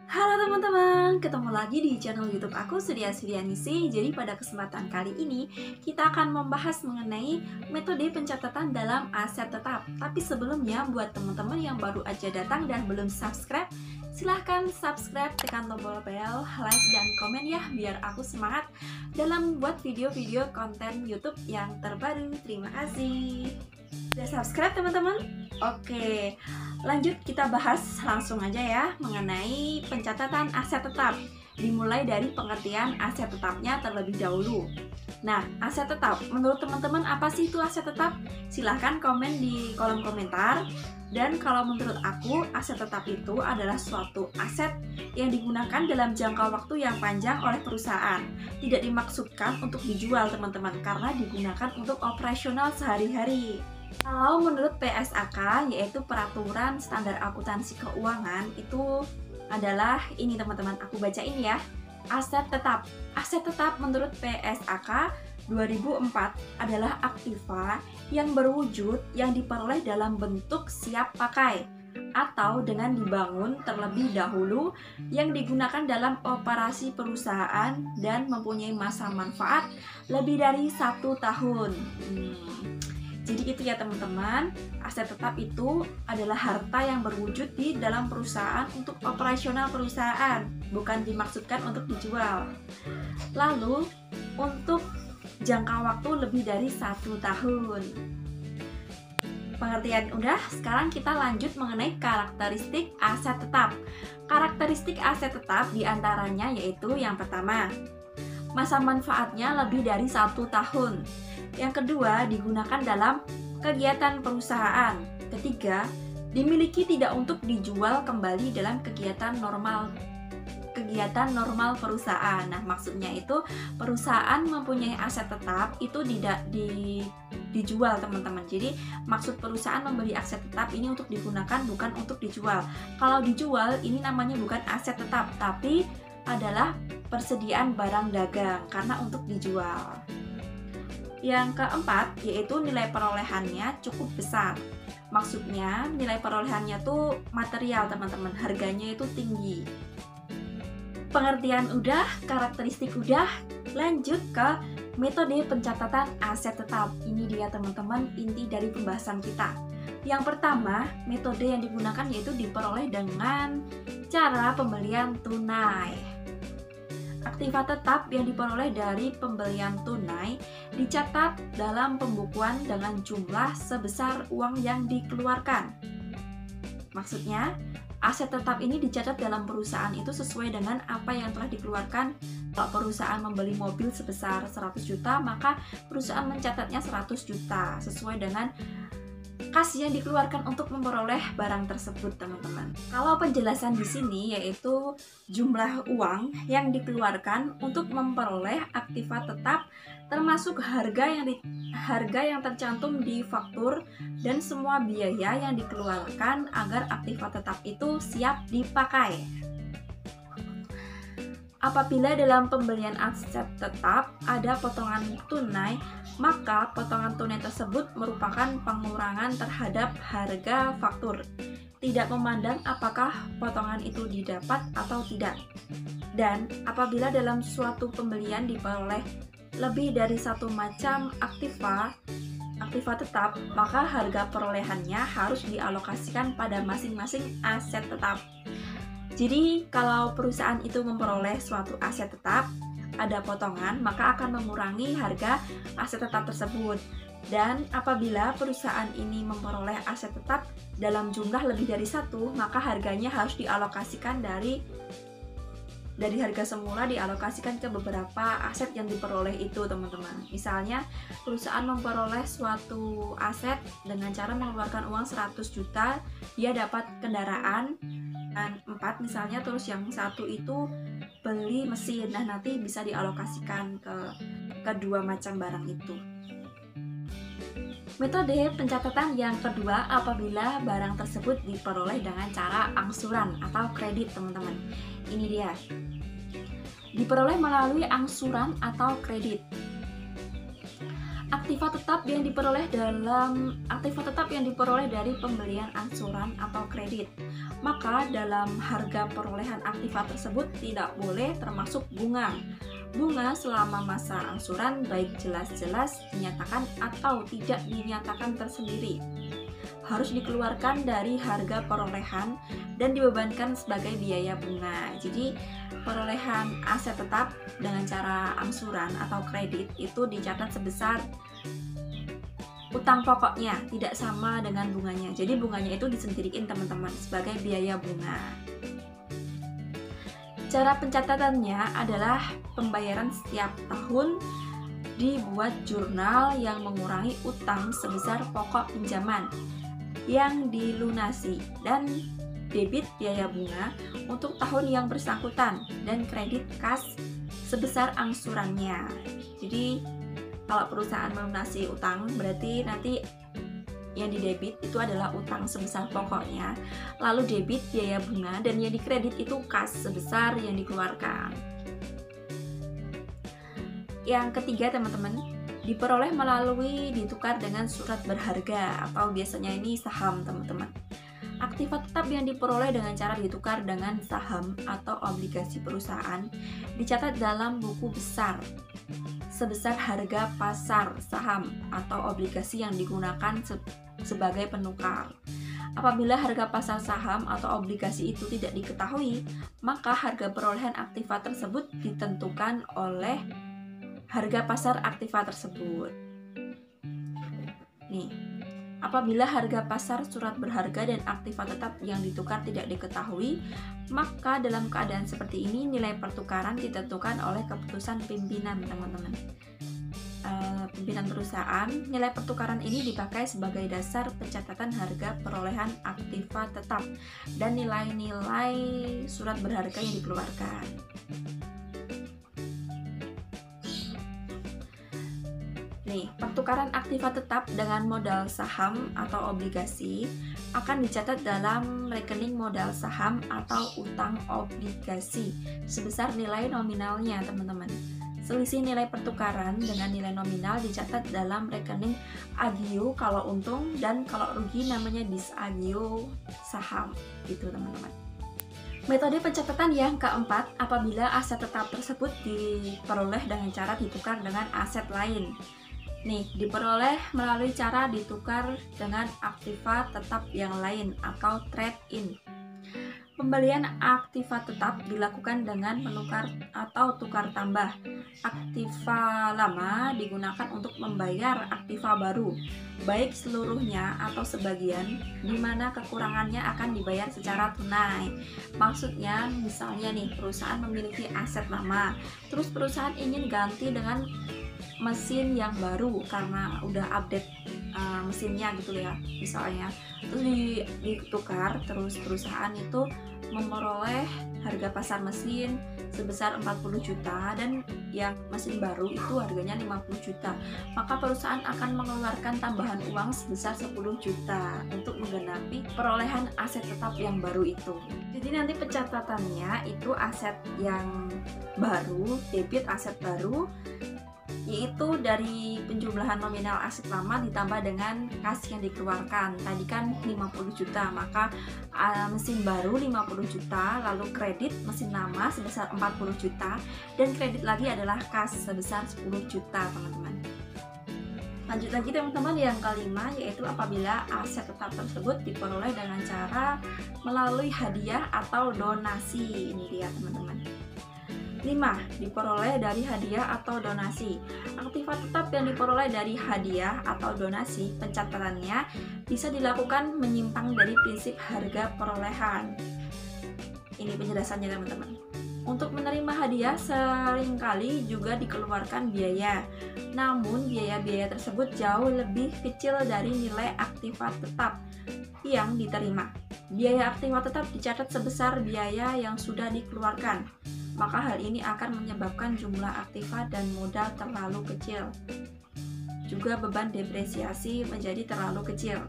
Halo teman-teman, ketemu lagi di channel YouTube aku Surya Suryanisi. Jadi pada kesempatan kali ini kita akan membahas mengenai metode pencatatan dalam aset tetap. Tapi sebelumnya buat teman-teman yang baru aja datang dan belum subscribe, silahkan subscribe, tekan tombol bel, like dan komen ya biar aku semangat dalam membuat video-video konten YouTube yang terbaru. Terima kasih. Sudah subscribe teman-teman? Oke, lanjut kita bahas langsung aja ya mengenai pencatatan aset tetap. Dimulai dari pengertian aset tetapnya terlebih dahulu. Nah, aset tetap, menurut teman-teman apa sih itu aset tetap? Silahkan komen di kolom komentar. Dan kalau menurut aku, aset tetap itu adalah suatu aset yang digunakan dalam jangka waktu yang panjang oleh perusahaan. Tidak dimaksudkan untuk dijual teman-teman, karena digunakan untuk operasional sehari-hari. Kalau menurut PSAK, yaitu Peraturan Standar Akuntansi Keuangan, itu adalah ini teman-teman, aku bacain ya. Aset tetap. Aset tetap menurut PSAK 2004 adalah aktiva yang berwujud yang diperoleh dalam bentuk siap pakai atau dengan dibangun terlebih dahulu yang digunakan dalam operasi perusahaan dan mempunyai masa manfaat lebih dari 1 tahun. Jadi itu ya teman-teman, aset tetap itu adalah harta yang berwujud di dalam perusahaan untuk operasional perusahaan, bukan dimaksudkan untuk dijual. Lalu, untuk jangka waktu lebih dari 1 tahun. Pengertian udah, sekarang kita lanjut mengenai karakteristik aset tetap. Karakteristik aset tetap diantaranya yaitu yang pertama, masa manfaatnya lebih dari 1 tahun. Yang kedua, digunakan dalam kegiatan perusahaan. Ketiga, dimiliki tidak untuk dijual kembali dalam kegiatan normal perusahaan. Nah, maksudnya itu perusahaan mempunyai aset tetap itu tidak dijual, teman-teman. Jadi, maksud perusahaan membeli aset tetap ini untuk digunakan, bukan untuk dijual. Kalau dijual, ini namanya bukan aset tetap, tapi adalah persediaan barang dagang karena untuk dijual. Yang keempat, yaitu nilai perolehannya cukup besar. Maksudnya, nilai perolehannya tuh material, teman-teman. Harganya itu tinggi. Pengertian udah, karakteristik udah, lanjut ke metode pencatatan aset tetap. Ini dia teman-teman inti dari pembahasan kita. Yang pertama, metode yang digunakan yaitu diperoleh dengan cara pembelian tunai. Aktiva tetap yang diperoleh dari pembelian tunai dicatat dalam pembukuan dengan jumlah sebesar uang yang dikeluarkan. Maksudnya, aset tetap ini dicatat dalam perusahaan itu sesuai dengan apa yang telah dikeluarkan. Kalau perusahaan membeli mobil sebesar 100 juta, maka perusahaan mencatatnya 100 juta sesuai dengan kas yang dikeluarkan untuk memperoleh barang tersebut, teman-teman. Kalau penjelasan di sini yaitu jumlah uang yang dikeluarkan untuk memperoleh aktiva tetap termasuk harga yang tercantum di faktur dan semua biaya yang dikeluarkan agar aktiva tetap itu siap dipakai. Apabila dalam pembelian aset tetap ada potongan tunai, maka potongan tunai tersebut merupakan pengurangan terhadap harga faktur, tidak memandang apakah potongan itu didapat atau tidak. Dan apabila dalam suatu pembelian diperoleh lebih dari satu macam aktiva tetap, maka harga perolehannya harus dialokasikan pada masing-masing aset tetap. Jadi, kalau perusahaan itu memperoleh suatu aset tetap, ada potongan, maka akan mengurangi harga aset tetap tersebut. Dan apabila perusahaan ini memperoleh aset tetap dalam jumlah lebih dari 1, maka harganya harus dialokasikan dari harga semula dialokasikan ke beberapa aset yang diperoleh itu, teman-teman. Misalnya, perusahaan memperoleh suatu aset dengan cara mengeluarkan uang 100 juta, dia dapat kendaraan 4 misalnya, terus yang satu itu beli mesin. Nah, nanti bisa dialokasikan ke kedua macam barang itu. Metode pencatatan yang kedua apabila barang tersebut diperoleh dengan cara angsuran atau kredit, teman-teman. Ini dia. Diperoleh melalui angsuran atau kredit. Aktiva tetap yang diperoleh dari pembelian angsuran atau kredit. Maka dalam harga perolehan aktiva tersebut tidak boleh termasuk bunga. Bunga selama masa angsuran baik jelas-jelas dinyatakan atau tidak dinyatakan tersendiri harus dikeluarkan dari harga perolehan dan dibebankan sebagai biaya bunga. Jadi perolehan aset tetap dengan cara angsuran atau kredit itu dicatat sebesar utang pokoknya, tidak sama dengan bunganya. Jadi bunganya itu disendiriin teman-teman sebagai biaya bunga. Cara pencatatannya adalah pembayaran setiap tahun, dibuat jurnal yang mengurangi utang sebesar pokok pinjaman yang dilunasi dan debit biaya bunga untuk tahun yang bersangkutan dan kredit kas sebesar angsurannya. Jadi kalau perusahaan melunasi utang berarti nanti yang didebit itu adalah utang sebesar pokoknya, lalu debit biaya bunga, dan yang dikredit itu kas sebesar yang dikeluarkan. Yang ketiga teman-teman, diperoleh melalui ditukar dengan surat berharga atau biasanya ini saham teman-teman. Aktiva tetap yang diperoleh dengan cara ditukar dengan saham atau obligasi perusahaan dicatat dalam buku besar sebesar harga pasar saham atau obligasi yang digunakan sebagai penukar. Apabila harga pasar saham atau obligasi itu tidak diketahui, maka harga perolehan aktiva tersebut ditentukan oleh harga pasar aktiva tersebut. Nih, apabila harga pasar surat berharga dan aktiva tetap yang ditukar tidak diketahui, maka dalam keadaan seperti ini nilai pertukaran ditentukan oleh keputusan pimpinan teman-teman. Pimpinan perusahaan, nilai pertukaran ini dipakai sebagai dasar pencatatan harga perolehan aktiva tetap dan nilai-nilai surat berharga yang dikeluarkan. Nih, pertukaran aktiva tetap dengan modal saham atau obligasi akan dicatat dalam rekening modal saham atau utang obligasi sebesar nilai nominalnya, teman-teman. Selisih nilai pertukaran dengan nilai nominal dicatat dalam rekening agio kalau untung, dan kalau rugi namanya disagio saham, gitu teman-teman. Metode pencatatan yang keempat, apabila aset tetap tersebut diperoleh dengan cara ditukar dengan aset lain. Nih, diperoleh melalui cara ditukar dengan aktiva tetap yang lain atau trade-in. Pembelian aktiva tetap dilakukan dengan menukar atau tukar tambah. Aktiva lama digunakan untuk membayar aktiva baru, baik seluruhnya atau sebagian, di mana kekurangannya akan dibayar secara tunai. Maksudnya, misalnya nih, perusahaan memiliki aset lama, terus perusahaan ingin ganti dengan mesin yang baru karena udah update mesinnya gitu ya, misalnya terus ditukar, terus perusahaan itu memperoleh harga pasar mesin sebesar 40 juta dan yang mesin baru itu harganya 50 juta, maka perusahaan akan mengeluarkan tambahan uang sebesar 10 juta untuk menggenapi perolehan aset tetap yang baru itu. Jadi nanti pencatatannya itu aset yang baru, debit aset baru, yaitu dari penjumlahan nominal aset lama ditambah dengan kas yang dikeluarkan. Tadi kan 50 juta, maka mesin baru 50 juta, lalu kredit mesin lama sebesar 40 juta, dan kredit lagi adalah kas sebesar 10 juta teman-teman. Lanjut lagi teman-teman, yang kelima yaitu apabila aset tetap tersebut diperoleh dengan cara melalui hadiah atau donasi. Ini dia teman-teman. 5. Diperoleh dari hadiah atau donasi. Aktiva tetap yang diperoleh dari hadiah atau donasi, pencatatannya bisa dilakukan menyimpang dari prinsip harga perolehan. Ini penjelasannya teman-teman. Untuk menerima hadiah seringkali juga dikeluarkan biaya, namun biaya-biaya tersebut jauh lebih kecil dari nilai aktiva tetap yang diterima. Biaya aktiva tetap dicatat sebesar biaya yang sudah dikeluarkan, maka hal ini akan menyebabkan jumlah aktiva dan modal terlalu kecil. Juga beban depresiasi menjadi terlalu kecil.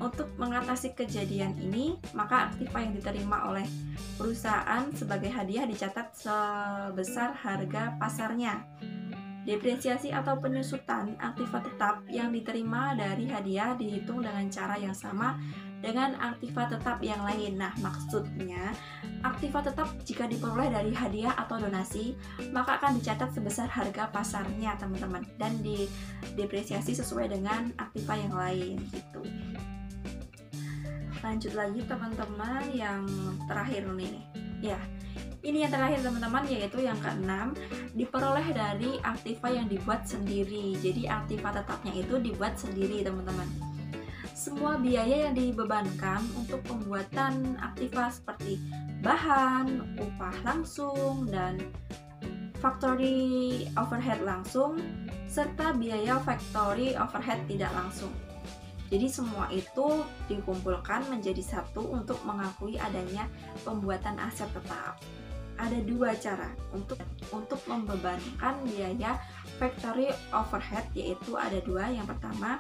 Untuk mengatasi kejadian ini, maka aktiva yang diterima oleh perusahaan sebagai hadiah dicatat sebesar harga pasarnya. Depresiasi atau penyusutan aktiva tetap yang diterima dari hadiah dihitung dengan cara yang sama dengan aktiva tetap yang lain. Nah, maksudnya aktiva tetap jika diperoleh dari hadiah atau donasi, maka akan dicatat sebesar harga pasarnya, teman-teman, dan didepresiasi sesuai dengan aktiva yang lain gitu. Lanjut lagi teman-teman, yang terakhir nih. Ya, ini yang terakhir teman-teman, yaitu yang keenam, diperoleh dari aktiva yang dibuat sendiri. Jadi aktiva tetapnya itu dibuat sendiri, teman-teman. Semua biaya yang dibebankan untuk pembuatan aktiva seperti bahan, upah langsung, dan factory overhead langsung, serta biaya factory overhead tidak langsung. Jadi semua itu dikumpulkan menjadi satu untuk mengakui adanya pembuatan aset tetap. Ada dua cara untuk membebankan biaya factory overhead, yaitu ada dua. Yang pertama,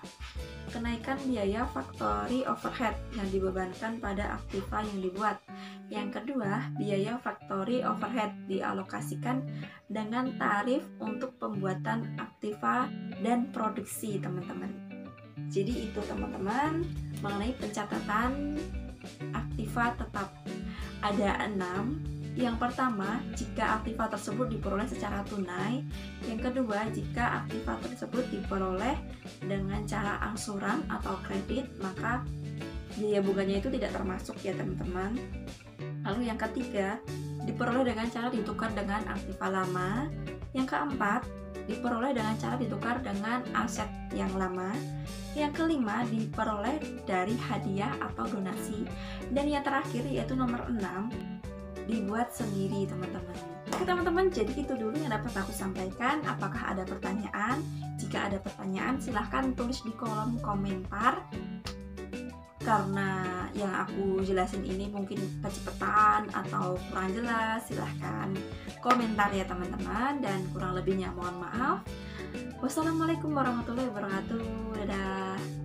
kenaikan biaya factory overhead yang dibebankan pada aktiva yang dibuat. Yang kedua, biaya factory overhead dialokasikan dengan tarif untuk pembuatan aktiva dan produksi, teman-teman. Jadi itu teman-teman mengenai pencatatan aktiva tetap. Ada 6. Yang pertama, jika aktiva tersebut diperoleh secara tunai. Yang kedua, jika aktiva tersebut diperoleh dengan cara angsuran atau kredit, maka biaya bunganya itu tidak termasuk ya teman-teman. Lalu yang ketiga, diperoleh dengan cara ditukar dengan aktiva lama. Yang keempat, diperoleh dengan cara ditukar dengan aset yang lama. Yang kelima, diperoleh dari hadiah atau donasi. Dan yang terakhir yaitu nomor 6, dibuat sendiri, teman-teman. Oke teman-teman, jadi itu dulu yang dapat aku sampaikan. Apakah ada pertanyaan? Jika ada pertanyaan, silahkan tulis di kolom komentar. Karena yang aku jelasin ini mungkin kecepatan atau kurang jelas, silahkan komentar ya teman-teman. Dan kurang lebihnya mohon maaf. Wassalamualaikum warahmatullahi wabarakatuh. Dadah.